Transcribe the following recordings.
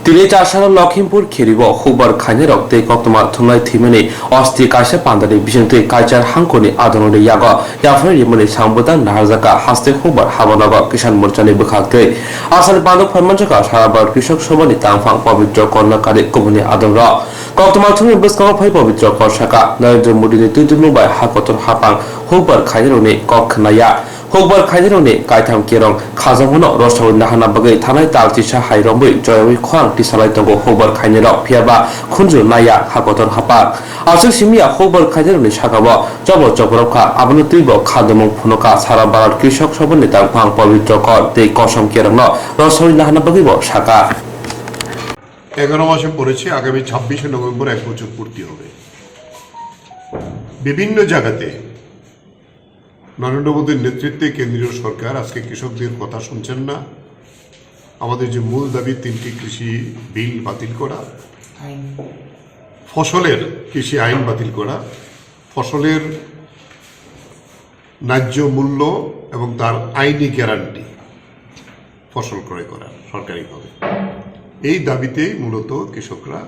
Tili Chashana Lokhimpur Kiribo, Hubar Kanye Rokte Kotoma Tunai Timini, Osti Kasha Pandani, Bijante Kajar Hankoni, Adonode Yaga, Yafari Yamuni Sambutan, Nazaka, Haste Hubar, Havanaga, Kishan Murchani Bukate, Asan Pando Pamanjaka, Harabar, Kishok Somani Tamfang, Pavitra Kona Kade, Kumuni Adonra, Kotoma Tuni Buska Pavitra Koshaka, Narendra Modi Tudu by Hakotor Hapang, Hubar Kayerone, Koknaya. Hubar Khairone, Kaitam Kirong, Kazamono, Rosso Nahana Bagay, Tanai Taltisha, Hairombi, Joy Kwan, Tisalaitongo, Hubar Kainero, Piaba, Kunju Naya, Hakoton Hapa. Also Simia, Hubar Kairone Shakawa, Jobo Jobroka, Abanutibo, Kadamon Punoka, Sarabar, Kishok Sobonita, Pang Povitro, De Kosham Kirano, Rosso Nahana Bagibo, Shaka. 11 মাসে পড়েছে আগামী 26শে November এক বছর পূর্তি হবে বিভিন্ন জায়গাতে নরেন্দ্র মোদীর নেতৃত্বে কেন্দ্রীয় সরকার আজকে কৃষকদের কথা শুনছেন না আমাদের যে মূল দাবি তিনটি কৃষি বিল বাতিল করা ফসলের কৃষি আইন বাতিল করা ফসলের ন্যায্য মূল্য এবং তার আইনি গ্যারান্টি ফসল ক্রয় করা সরকারিভাবে এই দাবিতেই মূলত কৃষকরা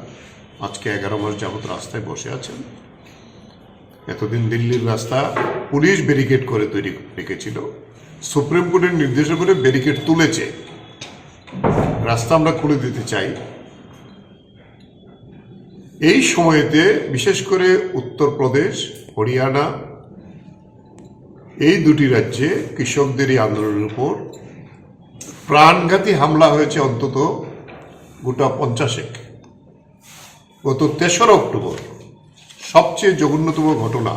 আজকে 11 মাস যাবত রাস্তায় বসে আছেন এতদিন দিল্লির রাস্তা পুলিশ ব্যারিকেড করে তৈরি রেখেছিল সুপ্রিম কোর্টের নির্দেশে করে ব্যারিকেড তুলেছে রাস্তা আমরা খুলে দিতে চাই এই সময়তে বিশেষ করে উত্তরপ্রদেশ হরিয়ানা এই দুটি রাজ্যে কৃষকদের এই আন্দোলনের উপর প্রাণঘাতী হামলা হয়েছে অন্তত গোটা 50 গত 3 অক্টোবর সবচেয়ে জঘন্যতম ঘটনা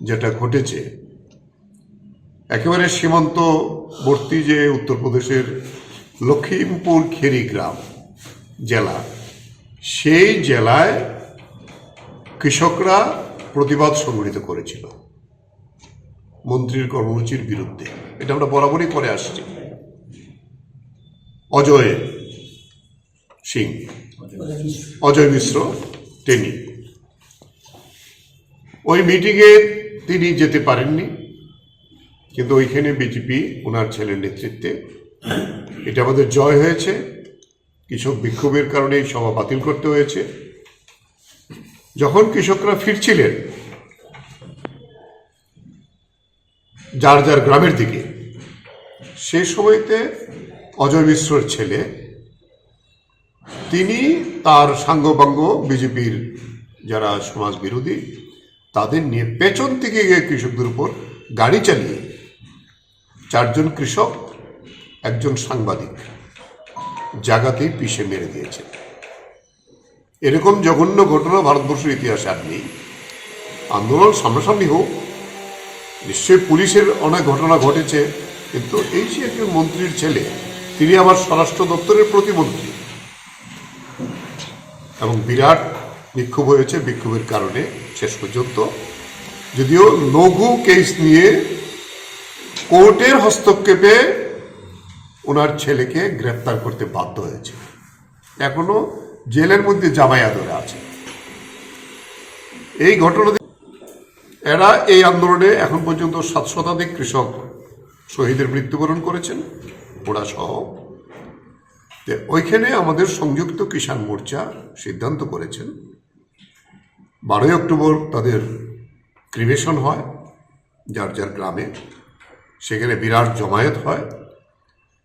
যেটা ঘটেছে একেবারে সীমান্তবর্তী যে উত্তরপ্রদেশের লখিমপুর খেরি গ্রাম জেলা সেই জেলায় কৃষকরা প্রতিবাদ সংগঠিত করেছিল মন্ত্রীর কর্মসূচির বিরুদ্ধে এটা আমরা বরাবরই করে আসছি অজয় মিশ্র তিনি ওই মিটিংয়ে তিনি যেতে পারেননি কিন্তু ওইখানে বিজেপি ওনার ছেলের নেতৃত্বে এটা আমাদের জয় হয়েছে কৃষক বিক্ষোভের কারণে সভা বাতিল করতে হয়েছে যখন কৃষকরা ফিরছিলেন যার যার গ্রামের দিকে সেই সময়তে অজয় মিশ্রর ছেলে তিনি তার সাঙ্গপাঙ্গ বিজেপির যারা সমাজ বিরোধী তাদের নিয়ে পেছন থেকে গিয়ে কৃষকদের উপর গাড়ি চালিয়ে 4 জন কৃষক একজন সাংবাদিক জায়গাতেই পিষে মেরে দিয়েছে এরকম জঘন্য ঘটনা ভারতবর্ষের ইতিহাসে আর নেই আন্দোলন সামনাসামনি হোক নিশ্চয়ই পুলিশের অনেক ঘটনা ঘটেছে কিন্তু এই যে একজন মন্ত্রীর ছেলে তিনি আবার স্বরাষ্ট্র দপ্তরের প্রতিমন্ত্রী এবং বিরাট বিক্ষোভ হয়েছে বিক্ষোভের কারণে শেষ পর্যন্ত যদিও লঘু কেস নিয়ে কোর্টের হস্তক্ষেপে ওনার ছেলেকে গ্রেফতার করতে বাধ্য হয়েছে এখনো জেলের মধ্যে জামাইয়া ধরে আছে এই ঘটনা এরা এই আন্দোলনে এখন পর্যন্ত 7 শতাধিক কৃষক শহীদের মৃত্যুবরণ করেছেন ওরা সহ ওইখানে আমাদের সংযুক্ত কিষাণ মোর্চা সিদ্ধান্ত করেছেন 12 অক্টোবর তাদের ক্রিমেশন হয় যার যার গ্রামে সেখানে বিরাট জমায়েত হয়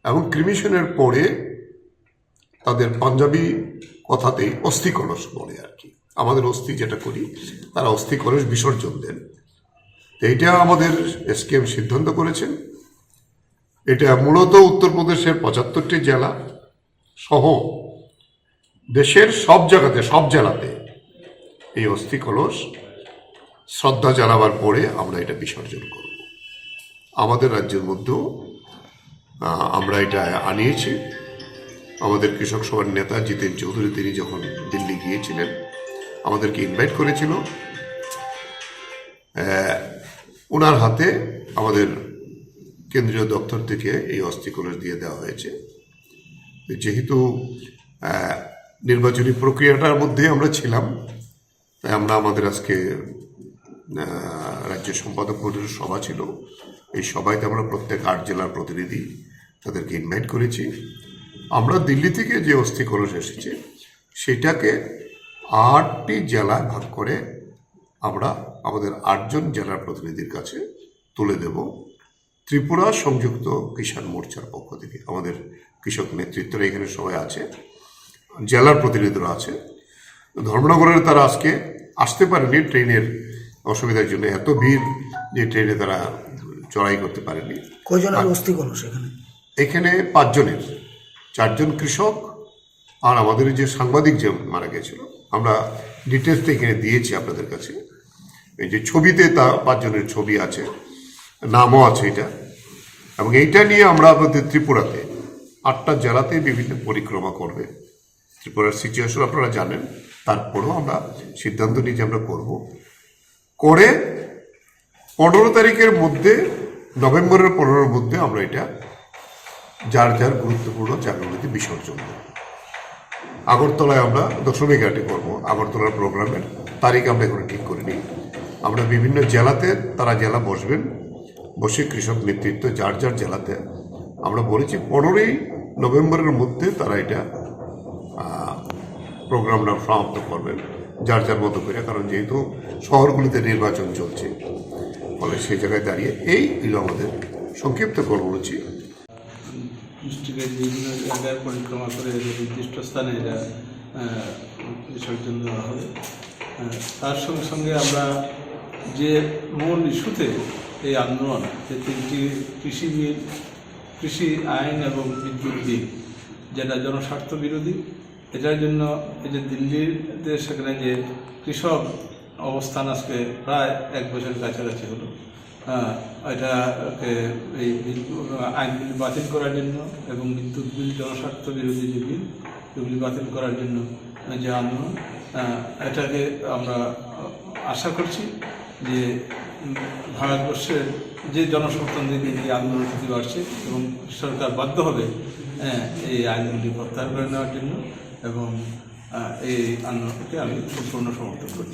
এবং ক্রিমেশনের পরে তাদের পাঞ্জাবি কথাতেই অস্থি কলস বলে আর কি আমাদের অস্থি যেটা করি তারা অস্থি কলস বিসর্জন দেন এইটা আমাদের এসকেএম সিদ্ধান্ত করেছেন এটা মূলত উত্তরপ্রদেশের 75টি জেলা সহ দেশের সব জায়গাতে সব জেলাতে এই অস্থি কলস শ্রদ্ধা জানাবার পরে আমরা এটা বিসর্জন করব আমাদের রাজ্যের মধ্যেও আমরা এটা আনিয়েছি আমাদের কৃষক সভার নেতা জিতেন চৌধুরী তিনি যখন দিল্লি গিয়েছিলেন আমাদেরকে ইনভাইট করেছিল ওনার হাতে আমাদের কেন্দ্রীয় দপ্তর থেকে এই অস্থি কলস দিয়ে দেওয়া হয়েছে যেহেতু নির্বাচনী প্রক্রিয়াটার মধ্যে আমরা ছিলাম তাই আমরা আমাদের আজকে রাজ্য সম্পাদক বোর্ডের সভা ছিল এই সভায় আমরা প্রত্যেক 8 জেলার প্রতিনিধি তাদেরকে ইনভাইট করেছি আমরা দিল্লি থেকে যে অস্থি কলস এসেছে সেটাকে 8টি জেলায় ভাগ করে আমরা আমাদের 8 জন জেলার প্রতিনিধির কাছে তুলে দেব ত্রিপুরা সংযুক্ত কিষাণ মোর্চার পক্ষ থেকে। আমাদের কৃষক নেতৃত্বরা এখানে সবাই আছে, জেলার প্রতিনিধিরা আছে। ধর্মনগরের তারা আজকে আসতে পারেনি ট্রেনের অসুবিধার জন্য, এত ভিড় যে ট্রেনে তারা চড়াই করতে পারেনি। কয়জনের অস্থি কলস এখানে? এখানে 5 জনের, 4 জন কৃষক আর আমাদের যে সাংবাদিক যে মারা গেছিল, আমরা ডিটেলসটা এখানে দিয়েছি আপনাদের কাছে। এই যে ছবিতে তা 5 জনের ছবি আছে, নামও আছে এটা। এবং এইটা নিয়ে আমরা আমাদের ত্রিপুরাতে 8টা জেলাতে বিভিন্ন পরিক্রমা করবে। ত্রিপুরার সিচুয়েশন আপনারা জানেন, তারপরেও আমরা সিদ্ধান্ত নিয়ে যে আমরা করে 15 তারিখের মধ্যে, নভেম্বরের 15-র মধ্যে আমরা এটা যার যার গুরুত্বপূর্ণ জায়গাগুলিতে বিসর্জন দেব। আগরতলায় আমরা দশমী ঘাটে করবো। আগরতলার প্রোগ্রামের তারিখ আমরা এখনো ঠিক করিনি। আমরা বিভিন্ন জেলাতে তারা জেলা বসবেন, বসে কৃষক নেতৃত্ব যার যার জেলাতে আমরা বলেছি 15ই নভেম্বরের মধ্যে তারা এটা প্রোগ্রামটা সমাপ্ত করবেন যার যার মতো করে। কারণ যেহেতু শহরগুলিতে নির্বাচন চলছে, ফলে সেই জায়গায় দাঁড়িয়ে এই হলো আমাদের সংক্ষিপ্ত কর্মসূচি। ডিস্ট্রিক্টের বিভিন্ন জায়গায় পরিক্রমা করে নির্দিষ্ট স্থানে এটা বিসর্জন দেওয়া হবে। তার সঙ্গে সঙ্গে আমরা যে মূল ইস্যুতে এই আন্দোলন, যে 3টি কৃষি বিল, কৃষি আইন এবং বিদ্যুৎ বিল, যেটা জনস্বার্থ বিরোধী, এটার জন্য এই যে দিল্লিতে সেখানে যে কৃষক অবস্থান আজকে প্রায় 1 বছর কাছাকাছি হলো, এটাকে এই আইনগুলি বাতিল করার জন্য এবং বিদ্যুৎ বিল, জনস্বার্থ বিরোধী যে বিল, এগুলি বাতিল করার জন্য যে আন্দোলন, এটাকে আমরা আশা করছি যে ভারতবর্ষের যে জনসমর্থন দিকে এই আন্দোলন প্রতি বাড়ছে এবং সরকার বাধ্য হবে এই আইনগুলি প্রত্যাহার করে নেওয়ার জন্য, এবং এই আন্দোলনকে আমি সম্পূর্ণ সমর্থন করছি।